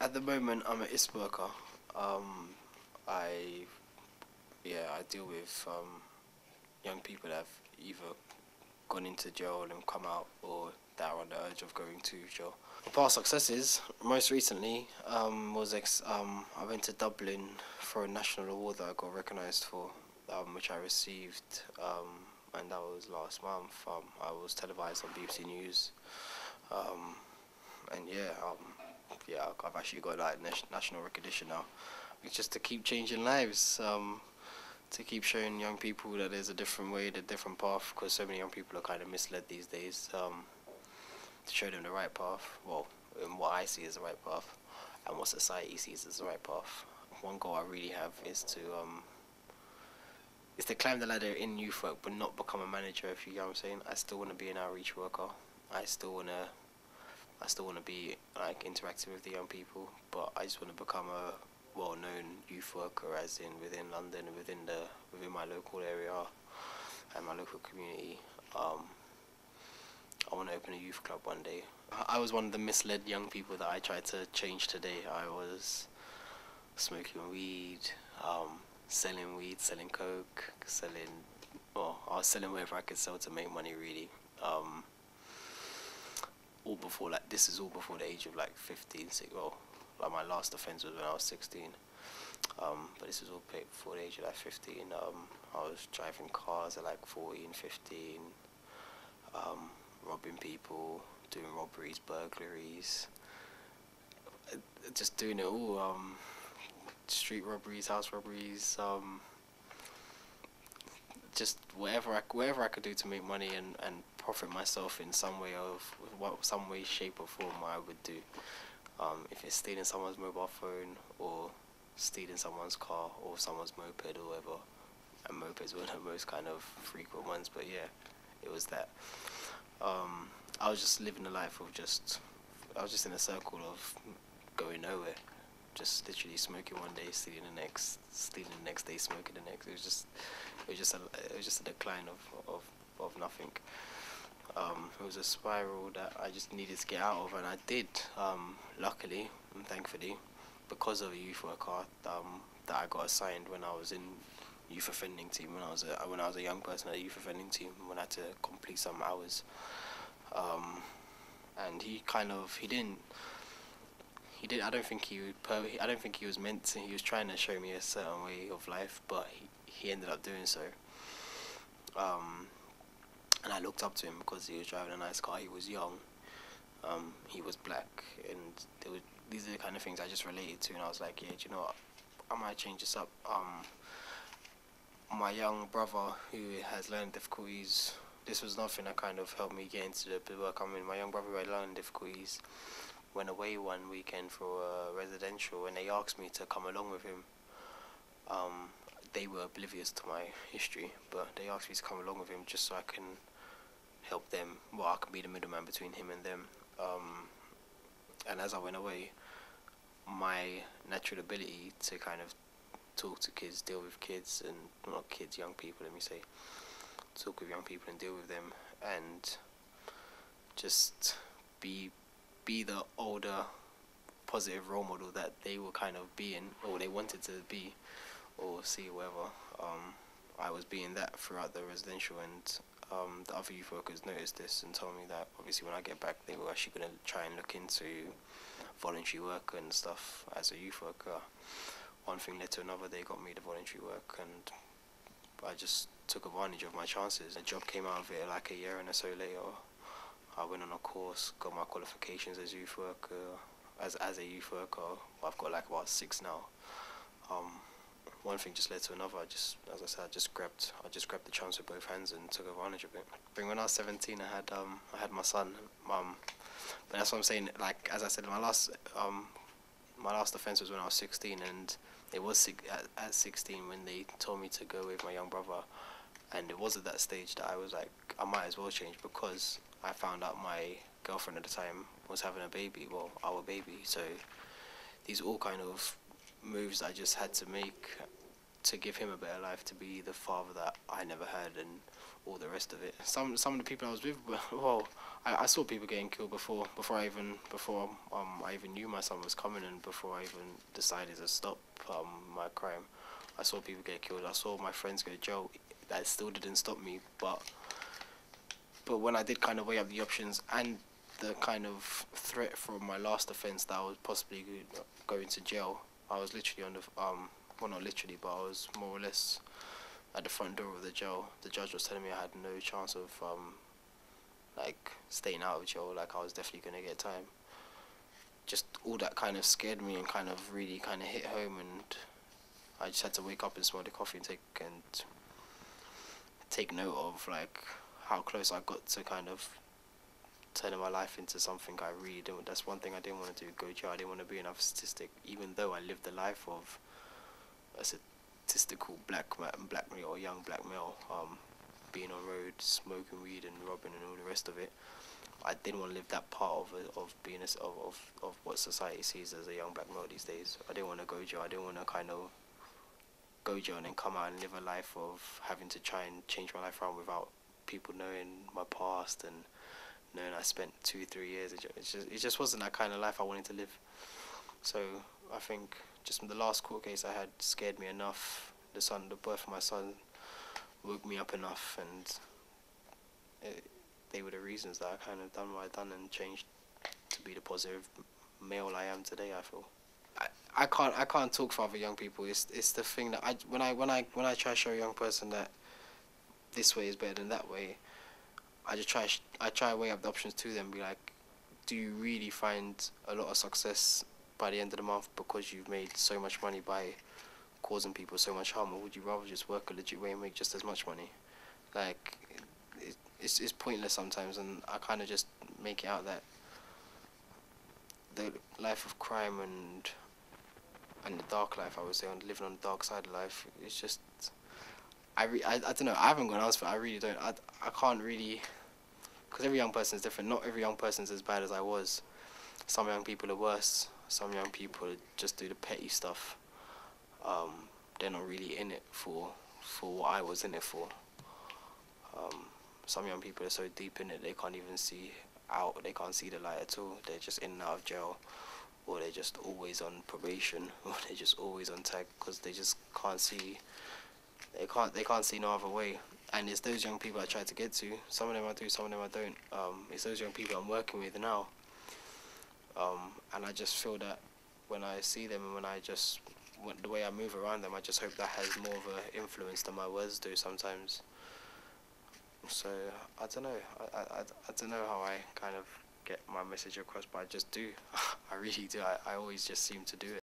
At the moment, I'm an ISP worker. Um, I I deal with young people that have either gone into jail and come out, or that are on the urge of going to jail. Past successes, most recently, I went to Dublin for a national award that I got recognised for, which I received, and that was last month. I was televised on BBC News, um, and I've actually got like national recognition now. It's just to keep changing lives, to keep showing young people that there's a different way, a different path, because so many young people are kind of misled these days. To show them the right path, well, what I see as the right path, and what society sees as the right path. One goal I really have is to climb the ladder in youth work, but not become a manager. If you get what I'm saying, I still want to be an outreach worker. I still wanna I still want to be like interacting with the young people, but I just want to become a well-known youth worker, as in within London, within my local area and my local community. I want to open a youth club one day. I was one of the misled young people that I tried to change today. I was smoking weed, selling coke, I was selling whatever I could sell to make money, really. All before, like, this is all before the age of like 15, like my last offence was when I was 16. But this was all before the age of like 15. I was driving cars at like 14, 15, robbing people, doing robberies, burglaries, just doing it all. Street robberies, house robberies, just whatever I could do to make money and profit myself in some way, shape or form, I would do. If it's stealing someone's mobile phone, or stealing someone's car or someone's moped or whatever, and mopeds were the most kind of frequent ones, but yeah, it was that. I was just living a life of I was just in a circle of going nowhere, just literally smoking one day, stealing the next day, smoking the next. It was just a decline of nothing. It was a spiral that I just needed to get out of, and I did. Luckily and thankfully, because of a youth worker that I got assigned when I was in youth offending team, when I was a young person at a youth offending team, when I had to complete some hours. And I don't think I don't think he was meant to. He was trying to show me a certain way of life, but he ended up doing so. And I looked up to him because he was driving a nice car. He was young. He was black, and these are the kind of things I just related to. And I was like, yeah, do you know what? I might change this up. My young brother who has learning difficulties. This was nothing that kind of helped me get into the work I'm in. My young brother who had learning difficulties went away one weekend for a residential, and they asked me to come along with him. They were oblivious to my history, but they asked me to come along with him just so I can help them. Well, I can be the middleman between him and them. And as I went away, my natural ability to kind of talk to kids, deal with kids, and not kids, young people, let me say, talk with young people and deal with them, and just be the older, positive role model that they were kind of being, or they wanted to be, or see, whatever. I was being that throughout the residential, and the other youth workers noticed this and told me that obviously when I get back they were actually going to try and look into voluntary work and stuff as a youth worker. One thing led to another. They got me the voluntary work, and I just took advantage of my chances. A job came out of it like a year and so later. I went on a course, got my qualifications as youth worker, as a youth worker. I've got like about 6 now. One thing just led to another. As I said, I just grabbed the chance with both hands and took advantage of it. When I was 17, I had my son. But that's what I'm saying. Like, as I said, my last offence was when I was 16, and it was at 16 when they told me to go with my young brother. And it was at that stage that I was like, I might as well change, because I found out my girlfriend at the time was having a baby, well, our baby. So these are all kind of moves I just had to make to give him a better life, to be the father that I never had, and all the rest of it. Some of the people I was with, well, I saw people getting killed before I even knew my son was coming, and before I even decided to stop my crime. I saw people get killed. I saw my friends go to jail. That still didn't stop me, but when I did kind of weigh up the options and the kind of threat from my last offence that I was possibly going to jail, I was literally on the well, not literally, but I was more or less at the front door of the jail. The judge was telling me I had no chance of like staying out of jail. Like I was definitely gonna get time. Just all that kind of scared me and kind of really kind of hit home, and I just had to wake up and smell the coffee and take note of like how close I got to kind of turning my life into something I really didn't. That's one thing I didn't want to do. Go to jail. I didn't want to be another statistic, even though I lived the life of a statistical black male or young black male, being on road, smoking weed and robbing and all the rest of it. I didn't want to live that part of being of what society sees as a young black male these days. I didn't want to go to jail. I didn't want to kind of go to jail and then come out and live a life of having to try and change my life around without people knowing my past and knowing I spent 2-3 years. It just wasn't that kind of life I wanted to live. So I think just the last court case I had scared me enough. The birth of my son woke me up enough, and they were the reasons that I kind of done what I done and changed to be the positive male I am today. I feel. I can't talk for other young people. It's the thing that when I try to show a young person that this way is better than that way, I try to weigh up the options to them. Be like, do you really find a lot of success by the end of the month because you've made so much money by causing people so much harm, or would you rather just work a legit way and make just as much money? Like, it's pointless sometimes, and I kind of just make it out that the life of crime and the dark life, I would say, on living on the dark side of life, it's just I don't know. I haven't got an answer for it. I really don't. I can't really, because every young person is different. Not every young person is as bad as I was. Some young people are worse. Some young people just do the petty stuff. They're not really in it for what I was in it for. Some young people are so deep in it they can't even see out. They can't see the light at all. They're just in and out of jail, or they're just always on probation, or they're just always on tag because they just can't see. They can't see no other way. And it's those young people I try to get to. Some of them I do, some of them I don't. It's those young people I'm working with now. And I just feel that when I see them and the way I move around them, I just hope that has more of an influence than my words do sometimes. So I don't know. I don't know how I kind of get my message across, but I just do. I really do. I always just seem to do it.